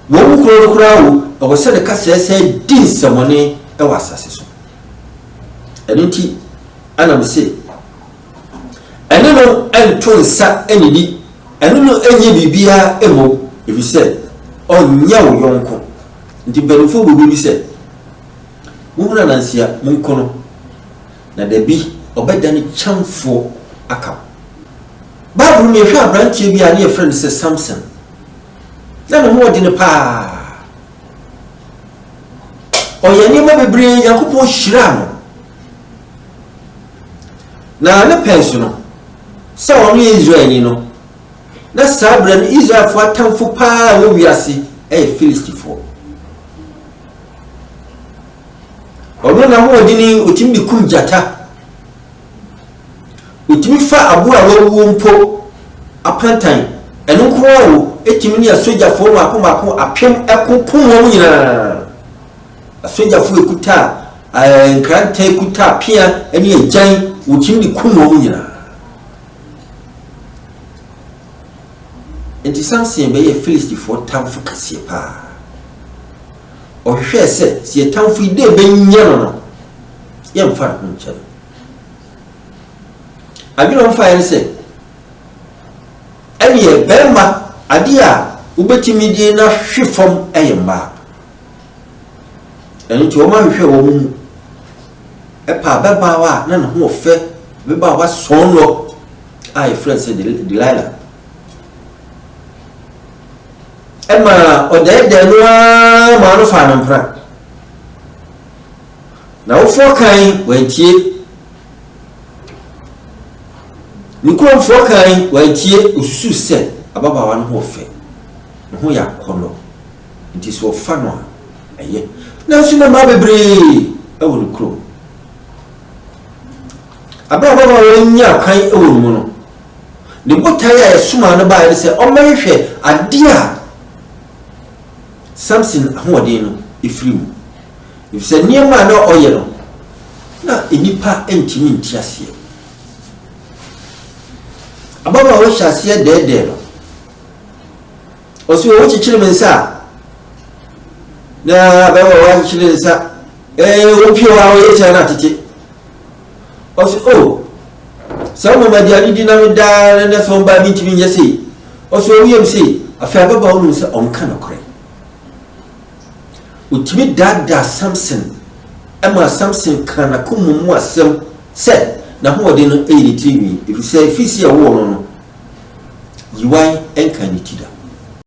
wo kuro kuro wo o se de kase se din samone e wasase so enunti ana me se ene no ento nsa enidi ene no enye bibia emo if you say ɔnyɛ wo yɔnko nti benufo bobi bi se wo huna nansia munkono na dabi obedani chamfo aka Bible me hwa branche bi a ne friend se Samson na no ho de ne pa oyani ma bebre Yakobɔ hyira no na ne penso no se ono Israel ni no na sabra no Israel fo atamfo pa wo wiase Filistifo ono na ho de ni otimi kum jata utimi fa abura wawu mpo aprantan eno kro etimi ne asoja fo mako apem ekopum wo nyina asoja fo ekuta nkranta ekuta pia ene agyan utimi kum wo nyina enti Samson be Filistifo tamfo kase pa o hwe se tamfo ide be nyano no yemfa no nkyɛ Abino fire say Eye bema adia ubetimi die na hwefom eyemba eni ti o ma hwe wo mu epa beba wa na ho ofe beba wa sonlo ai friend say Delilah ema odede no ma no fa nampra na wo fo kan wantie Nikon fokai wantie osusu se ababawa no ho fe no ho yakono nti so fa no eye na so na ma bebre ewo no kro ababawa wonya kan ewo no no ne botai ya suma no ba ye se o mahwe ade a Samson ahode no ifrimu if se niema na oye no na enipa entimi ntiase Ababa wo hyase dede no osi wo chichire mensa na baba wo chichire nsa wo pio wa wo yecha na tete osi sawo ma dia di na me da na so ba mi timi nyese osi wo yem se afa baba wo nsa onka na kore utimi dada Samson ama Samson kana kumu asem se na ho de no 83 if you say fisi a wo no yiwan enka ni tida